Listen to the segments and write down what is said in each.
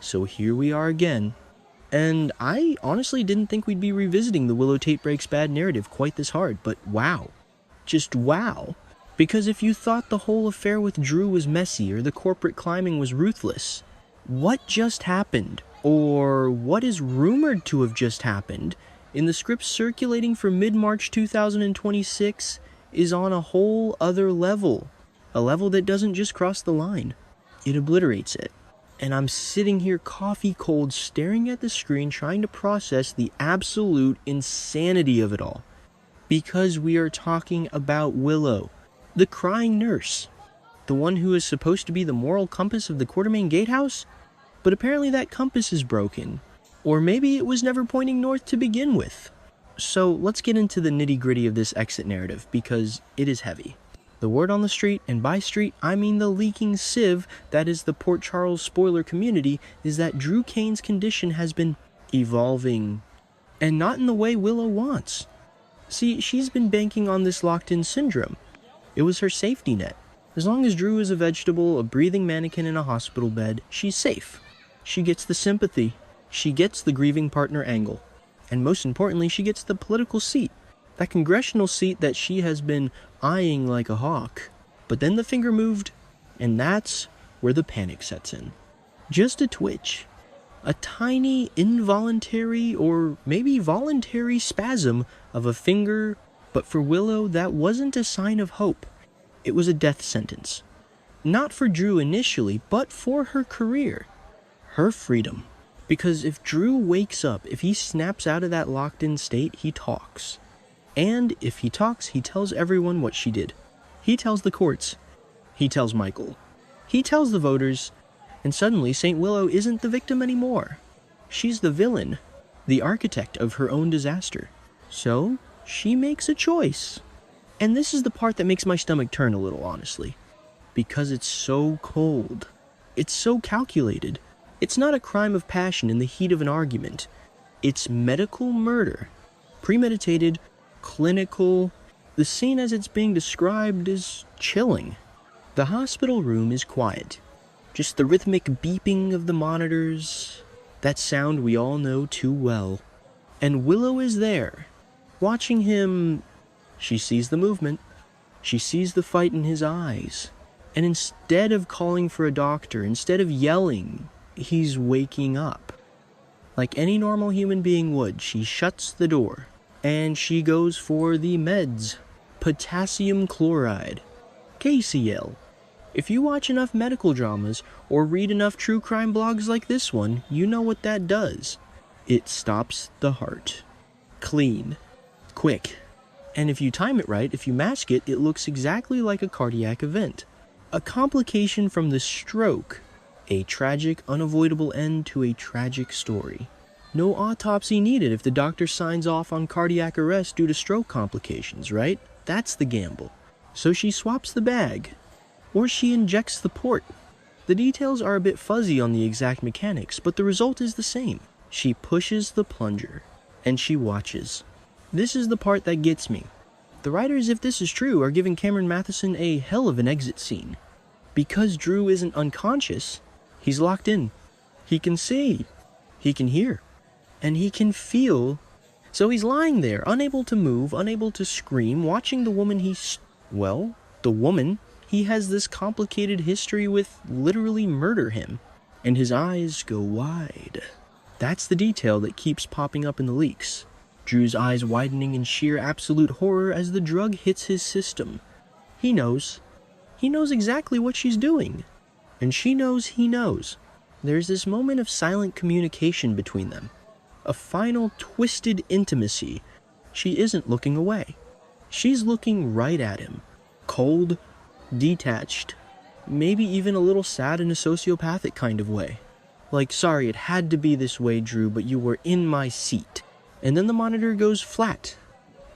So here we are again. And I honestly didn't think we'd be revisiting the Willow Tate Breaks Bad narrative quite this hard, but wow. Just wow. Because if you thought the whole affair with Drew was messy or the corporate climbing was ruthless, what just happened, or what is rumored to have just happened, in the scripts circulating for mid-March 2026 is on a whole other level. A level that doesn't just cross the line, it obliterates it. And I'm sitting here coffee cold staring at the screen trying to process the absolute insanity of it all. Because we are talking about Willow, the crying nurse, the one who is supposed to be the moral compass of the Quartermain Gatehouse, but apparently that compass is broken. Or maybe it was never pointing north to begin with. So let's get into the nitty-gritty of this exit narrative, because it is heavy. The word on the street, and by street I mean the leaking sieve that is the Port Charles spoiler community, is that Drew Kane's condition has been evolving, and not in the way Willow wants. See, she's been banking on this locked-in syndrome. It was her safety net. As long as Drew is a vegetable, a breathing mannequin in a hospital bed, she's safe. She gets the sympathy. She gets the grieving partner angle. And most importantly, she gets the political seat. That congressional seat that she has been eyeing like a hawk. But then the finger moved, and that's where the panic sets in. Just a twitch. A tiny, involuntary, or maybe voluntary spasm of a finger, but for Willow, that wasn't a sign of hope. It was a death sentence. Not for Drew initially, but for her career. Her freedom. Because if Drew wakes up, if he snaps out of that locked-in state, he talks. And if he talks, he tells everyone what she did. He tells the courts. He tells Michael. He tells the voters. And suddenly, St. Willow isn't the victim anymore. She's the villain, the architect of her own disaster. So, she makes a choice. And this is the part that makes my stomach turn a little, honestly. Because it's so cold. It's so calculated. It's not a crime of passion in the heat of an argument. It's medical murder. Premeditated, clinical. The scene as it's being described is chilling. The hospital room is quiet. Just the rhythmic beeping of the monitors. That sound we all know too well. And Willow is there, watching him. She sees the movement. She sees the fight in his eyes. And instead of calling for a doctor, instead of yelling, he's waking up. Like any normal human being would, she shuts the door. And she goes for the meds. Potassium chloride. KCl. If you watch enough medical dramas, or read enough true crime blogs like this one, you know what that does. It stops the heart. Clean. Quick. And if you time it right, if you mask it, it looks exactly like a cardiac event. A complication from the stroke. A tragic, unavoidable end to a tragic story. No autopsy needed if the doctor signs off on cardiac arrest due to stroke complications, right? That's the gamble. So she swaps the bag. Or she injects the port. The details are a bit fuzzy on the exact mechanics, but the result is the same. She pushes the plunger. And she watches. This is the part that gets me. The writers, if this is true, are giving Cameron Mathison a hell of an exit scene. Because Drew isn't unconscious, he's locked in. He can see. He can hear. And he can feel. So he's lying there, unable to move, unable to scream, watching the woman the woman he has this complicated history with literally murder him. And his eyes go wide. That's the detail that keeps popping up in the leaks. Drew's eyes widening in sheer absolute horror as the drug hits his system. He knows. He knows exactly what she's doing. And she knows he knows. There's this moment of silent communication between them. A final twisted intimacy. She isn't looking away. She's looking right at him. Cold, detached, maybe even a little sad in a sociopathic kind of way. Like, sorry, it had to be this way, Drew, but you were in my seat. And then the monitor goes flat.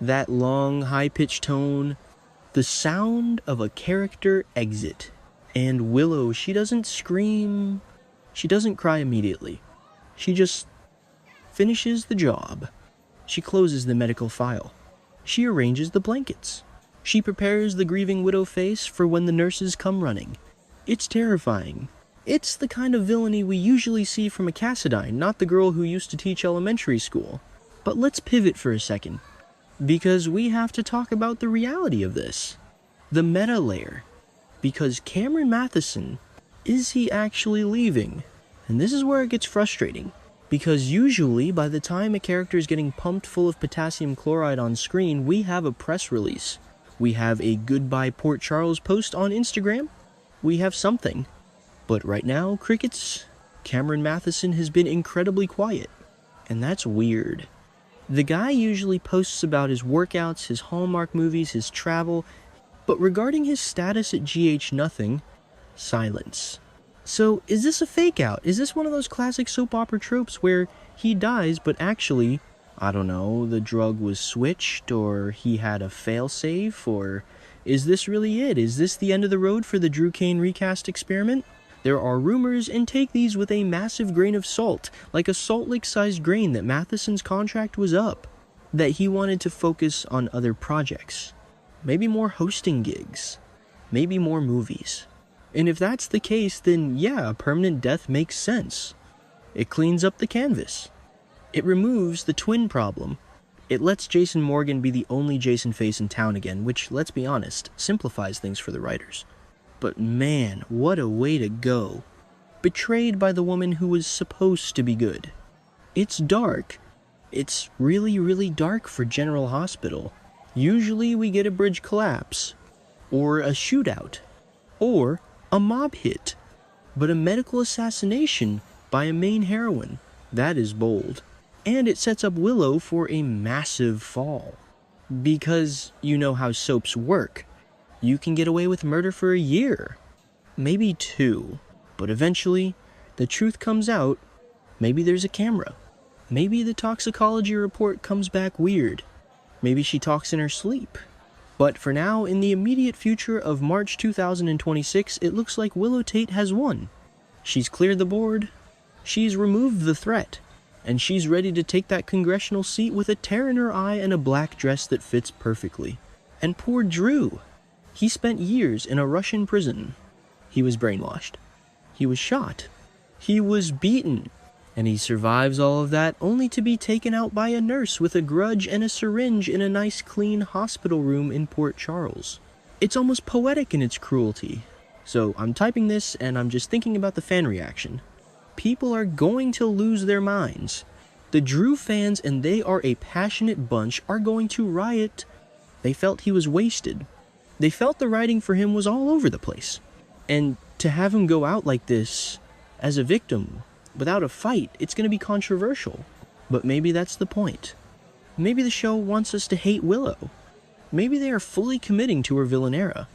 That long, high-pitched tone. The sound of a character exit. And Willow, she doesn't scream. She doesn't cry immediately. She just finishes the job. She closes the medical file. She arranges the blankets. She prepares the grieving widow face for when the nurses come running. It's terrifying. It's the kind of villainy we usually see from a Cassadine, not the girl who used to teach elementary school. But let's pivot for a second, because we have to talk about the reality of this. The meta layer. Because Cameron Mathison, is he actually leaving? And this is where it gets frustrating, because usually by the time a character is getting pumped full of potassium chloride on screen, we have a press release. We have a goodbye Port Charles post on Instagram. We have something. But right now, crickets, Cameron Mathison has been incredibly quiet. And that's weird. The guy usually posts about his workouts, his Hallmark movies, his travel, but regarding his status at GH nothing, silence. So is this a fake out? Is this one of those classic soap opera tropes where he dies but actually, I don't know, the drug was switched, or he had a failsafe, or is this really it? Is this the end of the road for the Drew Kane recast experiment? There are rumors, and take these with a massive grain of salt, like a Salt Lake-sized grain, that Mathison's contract was up, that he wanted to focus on other projects. Maybe more hosting gigs. Maybe more movies. And if that's the case, then yeah, a permanent death makes sense. It cleans up the canvas. It removes the twin problem. It lets Jason Morgan be the only Jason face in town again, which, let's be honest, simplifies things for the writers. But man, what a way to go. Betrayed by the woman who was supposed to be good. It's dark. It's really, really dark for General Hospital. Usually we get a bridge collapse, or a shootout, or a mob hit. But a medical assassination by a main heroine, that is bold. And it sets up Willow for a massive fall. Because you know how soaps work. You can get away with murder for a year, maybe 2, but eventually the truth comes out. Maybe there's a camera. Maybe the toxicology report comes back weird. Maybe she talks in her sleep. But for now, in the immediate future of March 2026, it looks like Willow Tate has won. She's cleared the board, she's removed the threat, and she's ready to take that congressional seat with a tear in her eye and a black dress that fits perfectly. And poor Drew. He spent years in a Russian prison. He was brainwashed. He was shot. He was beaten. And he survives all of that only to be taken out by a nurse with a grudge and a syringe in a nice clean hospital room in Port Charles. It's almost poetic in its cruelty. So I'm typing this and I'm just thinking about the fan reaction. People are going to lose their minds. The Drew fans, and they are a passionate bunch, are going to riot. They felt he was wasted. They felt the writing for him was all over the place. And to have him go out like this, as a victim, without a fight, it's going to be controversial. But maybe that's the point. Maybe the show wants us to hate Willow. Maybe they are fully committing to her villain era.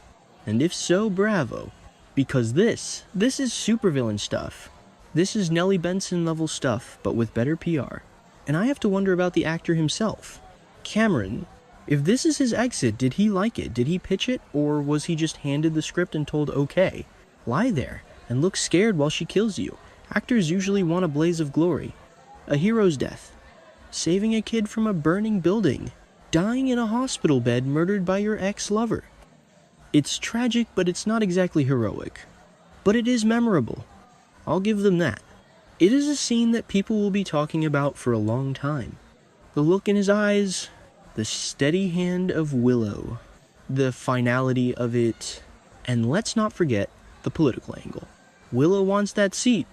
And if so, bravo. Because this is supervillain stuff. This is Nellie Benson level stuff, but with better PR. And I have to wonder about the actor himself. Cameron. If this is his exit, did he like it? Did he pitch it? Or was he just handed the script and told, okay, lie there and look scared while she kills you? Actors usually want a blaze of glory. A hero's death. Saving a kid from a burning building. Dying in a hospital bed murdered by your ex-lover. It's tragic, but it's not exactly heroic. But it is memorable. I'll give them that. It is a scene that people will be talking about for a long time. The look in his eyes, the steady hand of Willow, the finality of it, and let's not forget the political angle. Willow wants that seat,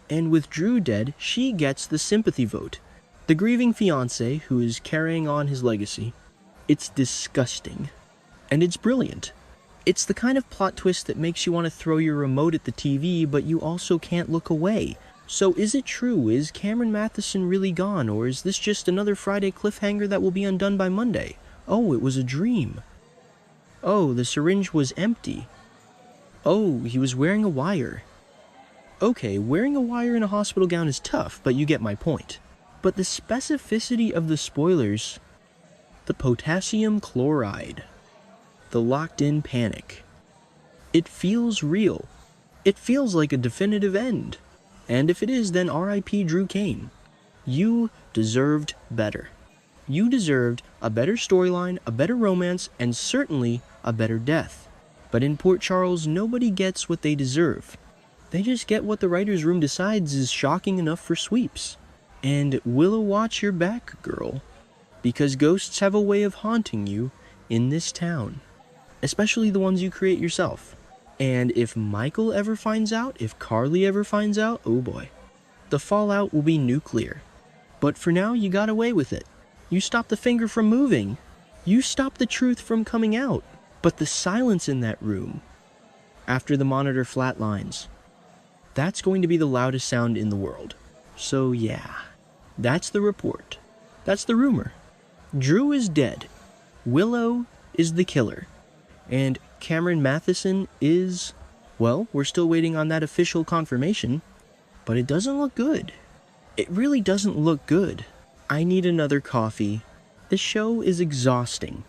and with Drew dead, she gets the sympathy vote. The grieving fiancé who is carrying on his legacy. It's disgusting. And it's brilliant. It's the kind of plot twist that makes you want to throw your remote at the TV, but you also can't look away. So is it true? Is Cameron Mathison really gone? Or is this just another Friday cliffhanger that will be undone by Monday? Oh, it was a dream. Oh, the syringe was empty. Oh, he was wearing a wire. Okay, wearing a wire in a hospital gown is tough, but you get my point. But the specificity of the spoilers, the potassium chloride, the locked-in panic, it feels real. It feels like a definitive end. And if it is, then R.I.P. Drew Kane. You deserved better. You deserved a better storyline, a better romance, and certainly a better death. But in Port Charles, nobody gets what they deserve. They just get what the writer's room decides is shocking enough for sweeps. And Willow, watch your back, girl, because ghosts have a way of haunting you in this town, especially the ones you create yourself. And if Michael ever finds out, if Carly ever finds out, oh boy, the fallout will be nuclear. But for now, you got away with it. You stopped the finger from moving. You stopped the truth from coming out. But the silence in that room, after the monitor flatlines, that's going to be the loudest sound in the world. So yeah, that's the report. That's the rumor. Drew is dead. Willow is the killer. And Cameron Mathison is, well, we're still waiting on that official confirmation, but it doesn't look good. It really doesn't look good. I need another coffee. This show is exhausting.